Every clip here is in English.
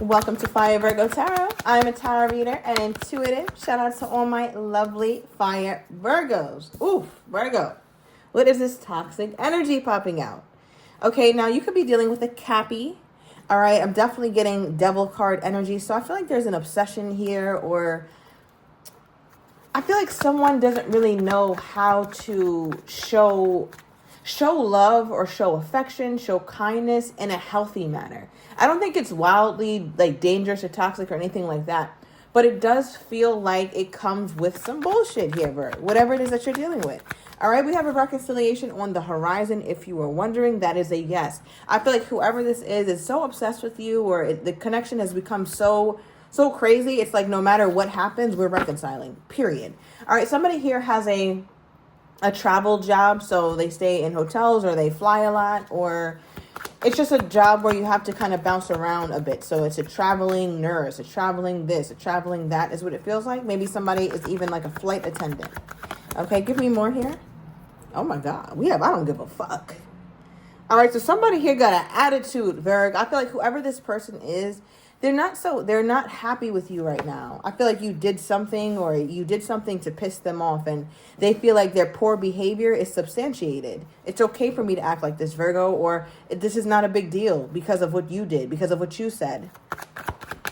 Welcome to Fire Virgo Tarot. I'm a tarot reader and intuitive. Shout out to all my lovely Fire Virgos. Oof, Virgo. What is this toxic energy popping out? Okay, now you could be dealing with a Cappy. All right, I'm definitely getting devil card energy. So I feel like there's an obsession here, or I feel like someone doesn't really know how to show love or show affection, show kindness in a healthy manner. I don't think it's wildly like dangerous or toxic or anything like that, but it does feel like it comes with some bullshit here, Virgo, whatever it is that you're dealing with. All right, we have a reconciliation on the horizon. If you were wondering, that is a yes. I feel like whoever this is so obsessed with you, or the connection has become so crazy. It's like no matter what happens, we're reconciling, period. All right, somebody here has a travel job, so they stay in hotels or they fly a lot, or it's just a job where you have to kind of bounce around a bit. So it's a traveling nurse, a traveling this, a traveling that is what it feels like. Maybe somebody is even like a flight attendant. Okay, give me more here. Oh my God, I don't give a fuck. All right, so somebody here got an attitude, Virgo. I feel like whoever this person is, they're not happy with you right now. I feel like you did something to piss them off, and they feel like their poor behavior is substantiated. It's okay for me to act like this, Virgo, or this is not a big deal because of what you did, because of what you said.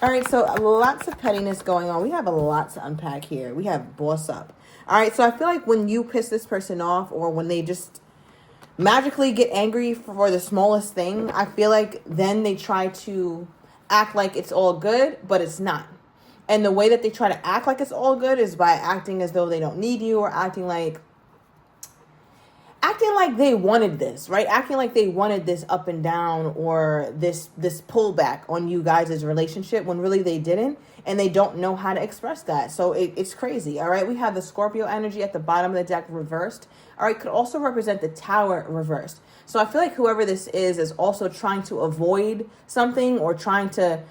All right, so lots of pettiness going on. We have a lot to unpack here. We have boss up. All right, so I feel like when you piss this person off, or when they just magically get angry for the smallest thing, I feel like then they try to act like it's all good, but it's not. And the way that they try to act like it's all good is by acting as though they don't need you, or acting like they wanted this, right? Acting like they wanted this up and down, or this pullback on you guys' relationship, when really they didn't, and they don't know how to express that. So it's crazy. All right, we have the Scorpio energy at the bottom of the deck reversed. All right, could also represent the Tower reversed. So I feel like whoever this is also trying to avoid something, or trying to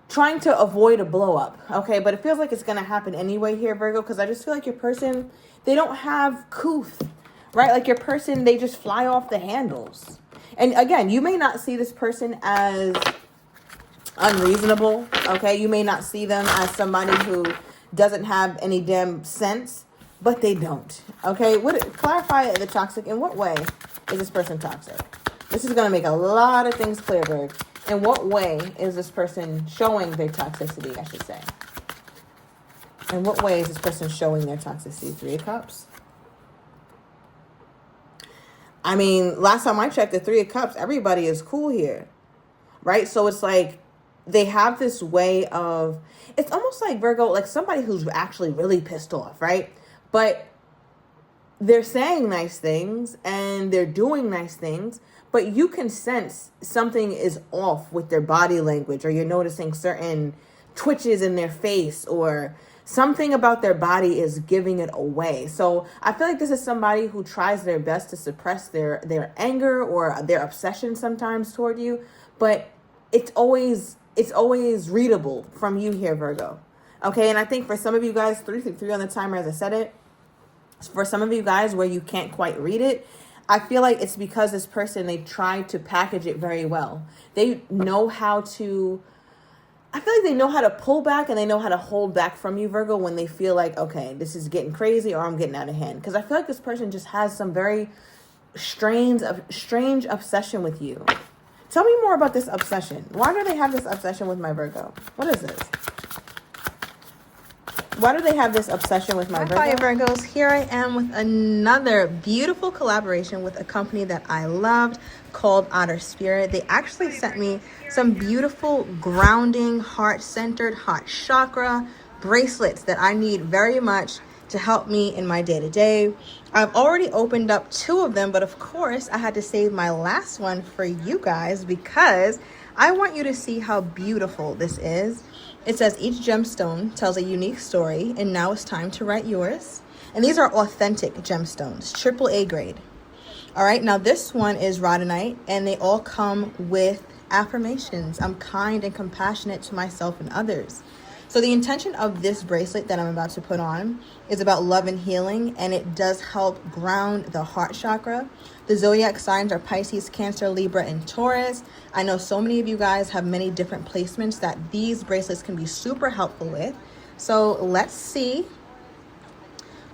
avoid a blow up. Okay, but it feels like it's going to happen anyway here, Virgo, because I just feel like your person, they don't have couth, right? Like your person, they just fly off the handles. And again, you may not see this person as unreasonable. Okay, you may not see them as somebody who doesn't have any damn sense, but they don't. Okay, clarify the toxic. In what way is this person toxic? This is going to make a lot of things clear, Virgo. In what way is this person showing their toxicity, I should say? In what way is this person showing their toxicity? 3 of Cups. I mean, last time I checked, the 3 of Cups, everybody is cool here, right? So it's like they have this way of, it's almost like, Virgo, like somebody who's actually really pissed off, right? But they're saying nice things and they're doing nice things, but you can sense something is off with their body language, or you're noticing certain twitches in their face, or something about their body is giving it away. So I feel like this is somebody who tries their best to suppress their anger or their obsession sometimes toward you, but it's always readable from you here, Virgo. Okay, and I think for some of you guys, 3 on the timer as I said it, for some of you guys where you can't quite read it, I feel like it's because this person, they tried to package it very well. They know how to, I feel like they know how to pull back, and they know how to hold back from you, Virgo, when they feel like, okay, this is getting crazy, or I'm getting out of hand. Because I feel like this person just has some very strange obsession with you. Tell me more about this obsession. Why do they have this obsession with my Virgo? What is this? Why do they have this obsession with my Virgo? Fire Virgos, here I am with another beautiful collaboration with a company that I loved called OTTER Spirit. They actually sent me some beautiful grounding, heart-centered, heart chakra bracelets that I need very much to help me in my day-to-day. I've already opened up 2 of them, but of course I had to save my last one for you guys because I want you to see how beautiful this is. It says each gemstone tells a unique story, and now it's time to write yours. And these are authentic gemstones, AAA grade. All right, now this one is rhodonite, and they all come with affirmations. I'm kind and compassionate to myself and others. So the intention of this bracelet that I'm about to put on is about love and healing, and it does help ground the heart chakra. The zodiac signs are Pisces, Cancer, Libra, and Taurus. I know so many of you guys have many different placements that these bracelets can be super helpful with. So let's see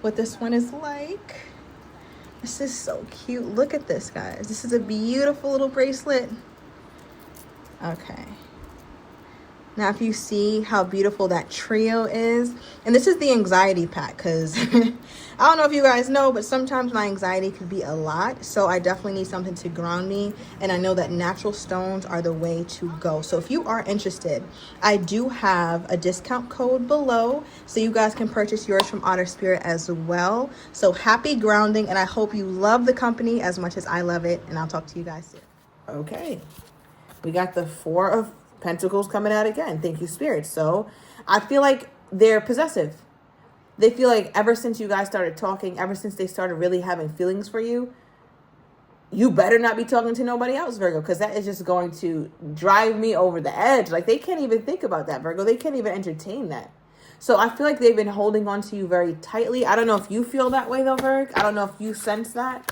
what this one is like. This is so cute. Look at this, guys. This is a beautiful little bracelet. Okay. Now, if you see how beautiful that trio is, and this is the anxiety pack, because I don't know if you guys know, but sometimes my anxiety could be a lot. So I definitely need something to ground me. And I know that natural stones are the way to go. So if you are interested, I do have a discount code below, so you guys can purchase yours from OTTER Spirit as well. So happy grounding, and I hope you love the company as much as I love it. And I'll talk to you guys soon. Okay. We got the Four of Pentacles coming out again. Thank you, Spirit. So I feel like they're possessive. They feel like ever since you guys started talking, ever since they started really having feelings for you, you better not be talking to nobody else, Virgo, because that is just going to drive me over the edge. Like, they can't even think about that, Virgo. They can't even entertain that. So I feel like they've been holding on to you very tightly. I don't know if you feel that way, though, Virgo. I don't know if you sense that.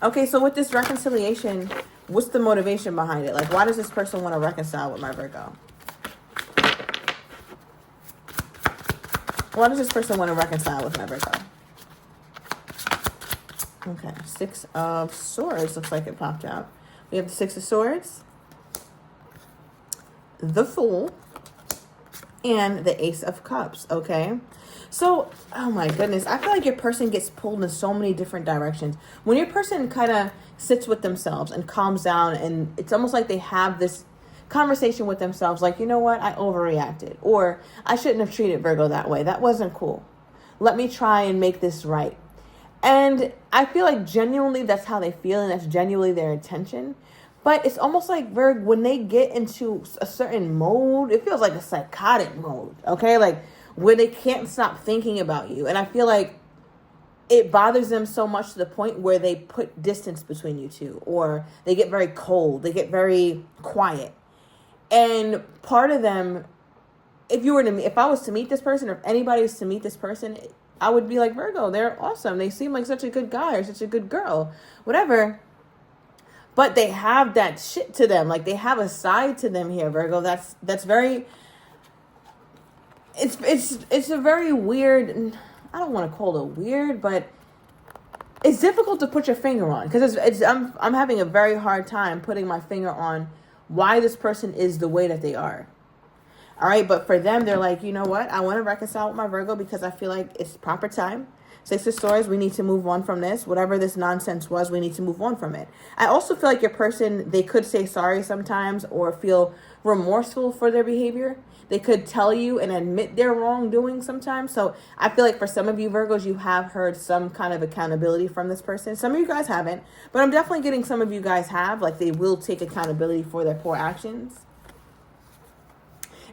Okay, so with this reconciliation, what's the motivation behind it? Like, why does this person want to reconcile with my Virgo? Why does this person want to reconcile with my Virgo? Okay, Six of Swords looks like it popped out. We have the Six of Swords, the Fool, and the Ace of Cups, okay? So, oh my goodness, I feel like your person gets pulled in so many different directions. When your person kind of sits with themselves and calms down, and it's almost like they have this conversation with themselves, like, you know what, I overreacted, or I shouldn't have treated Virgo that way. That wasn't cool. Let me try and make this right. And I feel like genuinely that's how they feel, and that's genuinely their intention. But it's almost like, Virgo, when they get into a certain mode, it feels like a psychotic mode, okay? Like, where they can't stop thinking about you. And I feel like it bothers them so much to the point where they put distance between you two, or they get very cold, they get very quiet. And part of them, if I was to meet this person, or if anybody was to meet this person, I would be like, Virgo, they're awesome. They seem like such a good guy or such a good girl, whatever. But they have that shit to them. Like, they have a side to them here, Virgo. That's very, it's a very weird, I don't want to call it weird, but it's difficult to put your finger on, because I'm having a very hard time putting my finger on why this person is the way that they are. All right, but for them, they're like, you know what? I want to reconcile with my Virgo because I feel like it's proper time. Six of Swords, we need to move on from this. Whatever this nonsense was, we need to move on from it. I also feel like your person, they could say sorry sometimes or feel remorseful for their behavior. They could tell you and admit their wrongdoing sometimes. So I feel like for some of you Virgos, you have heard some kind of accountability from this person. Some of you guys haven't, but I'm definitely getting some of you guys have. Like, they will take accountability for their poor actions.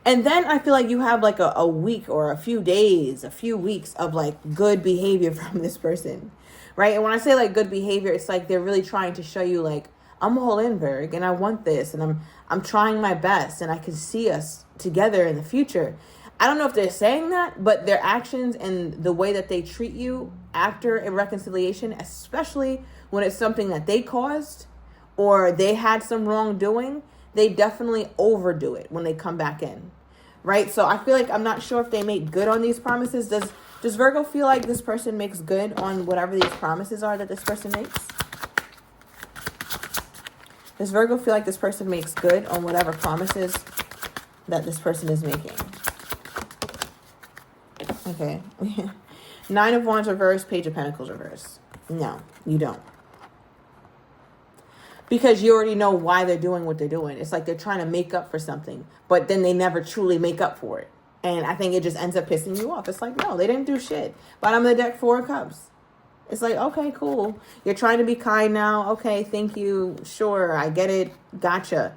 And then I feel like you have like a week or a few days, a few weeks of like good behavior from this person, right? And when I say like good behavior, it's like they're really trying to show you like, I'm all in, Virg, and I want this, and I'm trying my best, and I can see us together in the future. I don't know if they're saying that, but their actions and the way that they treat you after a reconciliation, especially when it's something that they caused or they had some wrongdoing, they definitely overdo it when they come back in, right? So I feel like I'm not sure if they make good on these promises. Does Virgo feel like this person makes good on whatever these promises are that this person makes? Does Virgo feel like this person makes good on whatever promises that this person is making? Okay. Nine of Wands reverse, Page of Pentacles reverse. No, you don't. Because you already know why they're doing what they're doing. It's like they're trying to make up for something, but then they never truly make up for it. And I think it just ends up pissing you off. It's like, no, they didn't do shit. Bottom of the deck, Four of Cups. It's like, okay, cool. You're trying to be kind now. Okay, thank you. Sure, I get it. Gotcha.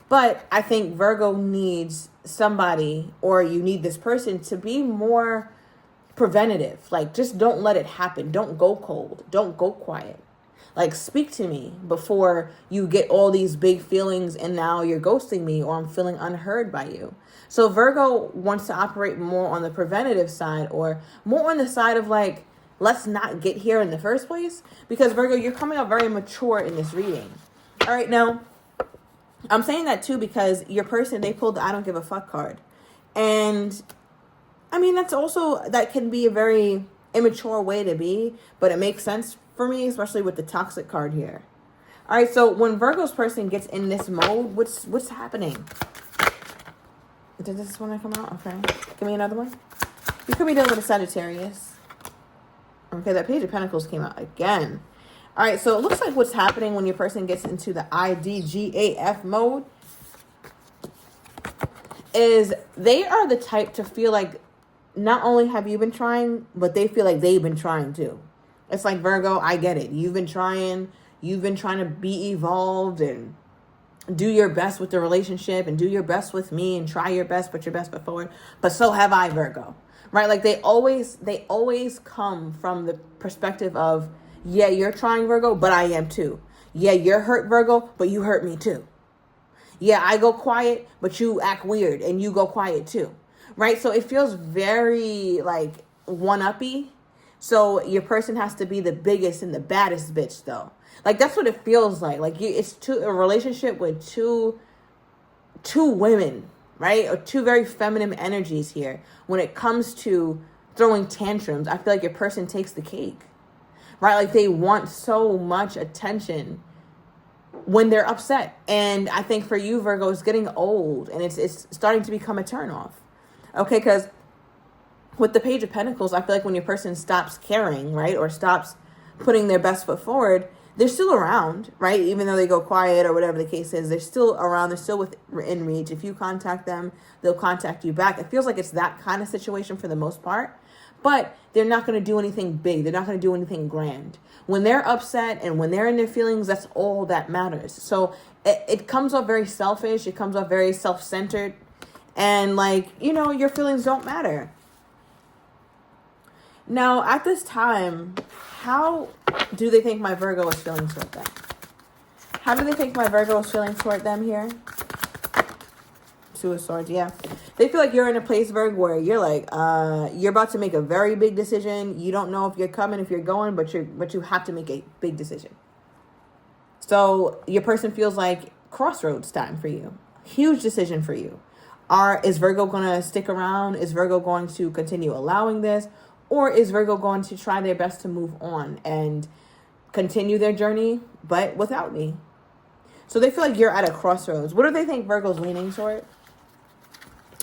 But I think Virgo needs somebody, or you need this person to be more preventative. Like, just don't let it happen. Don't go cold. Don't go quiet. Like, speak to me before you get all these big feelings and now you're ghosting me or I'm feeling unheard by you. So Virgo wants to operate more on the preventative side or more on the side of like, let's not get here in the first place. Because Virgo, you're coming up very mature in this reading. All right, now, I'm saying that too because your person, they pulled the I don't give a fuck card. And I mean, that can be a very immature way to be, but it makes sense for me, especially with the toxic card here. All right, so when Virgo's person gets in this mode, what's happening? Did this one come out? Okay. Give me another one. You could be dealing with a Sagittarius. Okay, that Page of Pentacles came out again. All right, so it looks like what's happening when your person gets into the IDGAF mode is they are the type to feel like not only have you been trying, but they feel like they've been trying too. It's like, Virgo, I get it. You've been trying to be evolved and do your best with the relationship and do your best with me and try your best, put your best foot forward. But so have I, Virgo. Right? Like they always come from the perspective of, yeah, you're trying, Virgo, but I am too. Yeah, you're hurt, Virgo, but you hurt me too. Yeah, I go quiet, but you act weird and you go quiet too. Right? So it feels very like one-uppy. So your person has to be the biggest and the baddest bitch though. Like that's what it feels like. Like it's a relationship with two women, right? Or two very feminine energies here. When it comes to throwing tantrums, I feel like your person takes the cake. Right? Like they want so much attention when they're upset. And I think for you, Virgo, it's getting old and it's starting to become a turnoff. Okay, because with the Page of Pentacles, I feel like when your person stops caring, right, or stops putting their best foot forward, they're still around, right? Even though they go quiet or whatever the case is, they're still around. They're still within reach. If you contact them, they'll contact you back. It feels like it's that kind of situation for the most part. But they're not going to do anything big. They're not going to do anything grand. When they're upset and when they're in their feelings, that's all that matters. So it comes off very selfish. It comes off very self-centered. And like, your feelings don't matter. Now, at this time, how do they think my Virgo is feeling toward them? How do they think my Virgo is feeling toward them here? Two of Swords, yeah. They feel like you're in a place, Virgo, where you're like, you're about to make a very big decision. You don't know if you're coming, if you're going, but you have to make a big decision. So your person feels like crossroads time for you. Huge decision for you. Is Virgo going to stick around? Is Virgo going to continue allowing this? Or is Virgo going to try their best to move on and continue their journey, but without me? So they feel like you're at a crossroads. What do they think Virgo's leaning toward?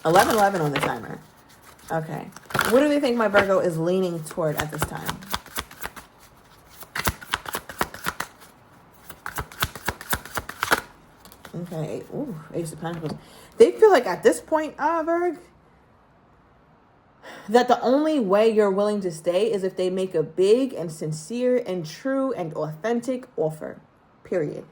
11:11 on the timer. Okay. What do they think my Virgo is leaning toward at this time? Okay. Ooh, Ace of Pentacles. They feel like at this point, Virgo, that the only way you're willing to stay is if they make a big and sincere and true and authentic offer, period.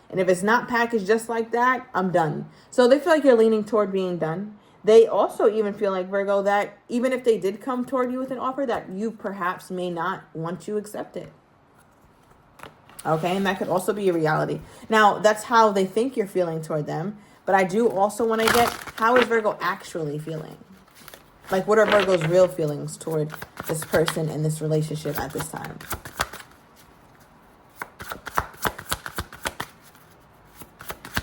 And if it's not packaged just like that, I'm done. So they feel like you're leaning toward being done. They also even feel like, Virgo, that even if they did come toward you with an offer, that you perhaps may not want to accept it. Okay, and that could also be a reality. Now, that's how they think you're feeling toward them. But I do also want to get, how is Virgo actually feeling? Like, what are Virgo's real feelings toward this person in this relationship at this time?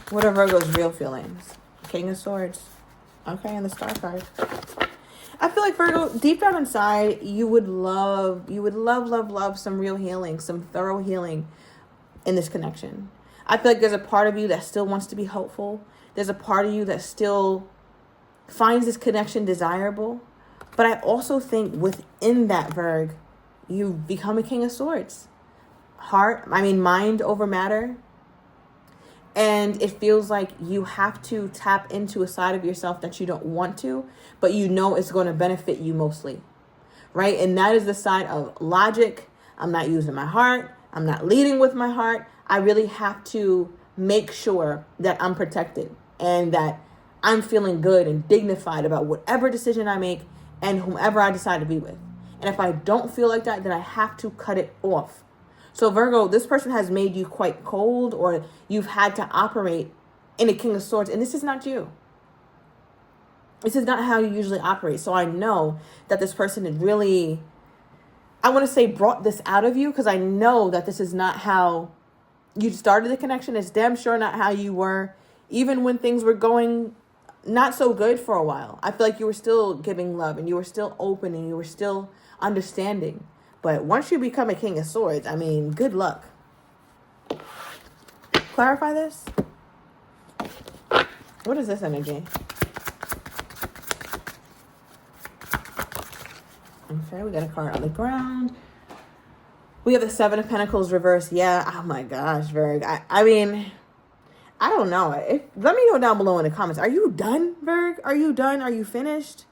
What are Virgo's real feelings? King of Swords. Okay, and the Star card. I feel like, Virgo, deep down inside, you would love some real healing, some thorough healing in this connection. I feel like there's a part of you that still wants to be hopeful. There's a part of you that still finds this connection desirable. But I also think within that, Virg, you become a King of Swords. Mind over matter. And it feels like you have to tap into a side of yourself that you don't want to, but you know it's going to benefit you mostly. Right? And that is the side of logic. I'm not using my heart. I'm not leading with my heart. I really have to make sure that I'm protected and that I'm feeling good and dignified about whatever decision I make and whomever I decide to be with. And if I don't feel like that, then I have to cut it off. So Virgo, this person has made you quite cold, or you've had to operate in a King of Swords. And this is not you. This is not how you usually operate. So I know that this person is really, I want to say, brought this out of you, because I know that this is not how you started the connection. It's damn sure not how you were, even when things were going not so good for a while. I feel like you were still giving love, and you were still open, and you were still understanding. But once you become a King of Swords, I mean, good luck. Clarify this. What is this energy? Okay, we got a card on the ground. We have the Seven of Pentacles reversed. Yeah, oh my gosh, Virg. I mean, I don't know. Let me know down below in the comments. Are you done, Virg? Are you done? Are you finished?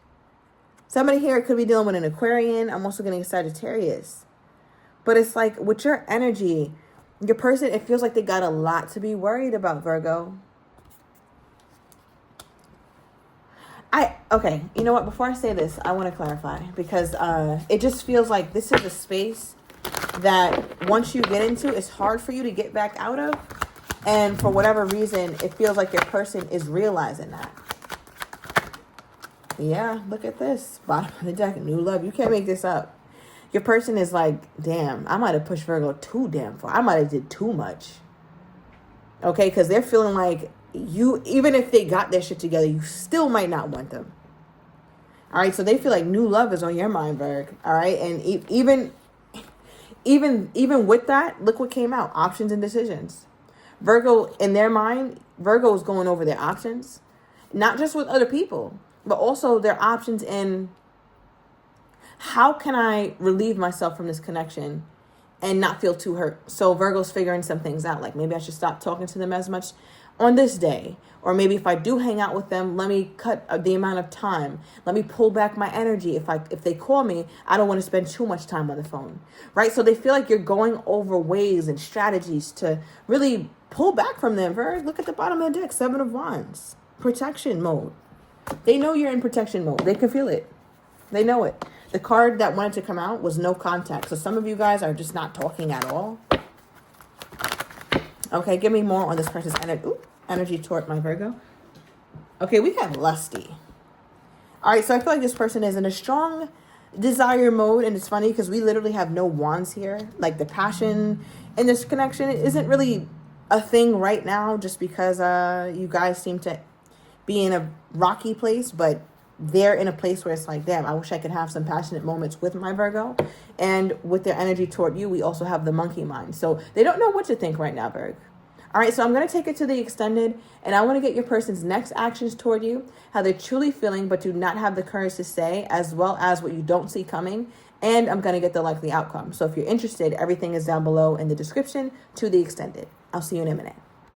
Somebody here could be dealing with an Aquarian. I'm also getting a Sagittarius. But it's like, with your energy, your person, it feels like they got a lot to be worried about, Virgo. Okay, you know what? Before I say this, I want to clarify. Because it just feels like this is a space that once you get into, it's hard for you to get back out of. And for whatever reason, it feels like your person is realizing that. Yeah, look at this. Bottom of the deck, new love. You can't make this up. Your person is like, damn, I might have pushed Virgo too damn far. I might have did too much. Okay, because they're feeling like you, even if they got their shit together, you still might not want them. All right, so they feel like new love is on your mind, Virg. All right, and even with that, look what came out. Options and decisions. Virgo, in their mind, Virgo is going over their options. Not just with other people, but also their options in how can I relieve myself from this connection and not feel too hurt. So Virgo's figuring some things out. Like, maybe I should stop talking to them as much on this day. Or maybe if I do hang out with them, let me cut the amount of time. Let me pull back my energy. If they call me, I don't want to spend too much time on the phone. Right? So they feel like you're going over ways and strategies to really pull back from them. Virgo, look at the bottom of the deck. Seven of Wands. Protection mode. They know you're in protection mode. They can feel it. They know it. The card that wanted to come out was no contact. So some of you guys are just not talking at all. Okay, give me more on this person's energy toward my Virgo. Okay, we have lusty. All right, so I feel like this person is in a strong desire mode. And it's funny because we literally have no wands here. Like, the passion in this connection isn't really a thing right now, just because you guys seem to be in a rocky place. But they're in a place where it's like, damn, I wish I could have some passionate moments with my Virgo. And with their energy toward you, we also have the monkey mind. So they don't know what to think right now, Virg. All right, so I'm going to take it to the extended, and I want to get your person's next actions toward you, how they're truly feeling but do not have the courage to say, as well as what you don't see coming. And I'm going to get the likely outcome. So if you're interested, everything is down below in the description to the extended. I'll see you in a minute.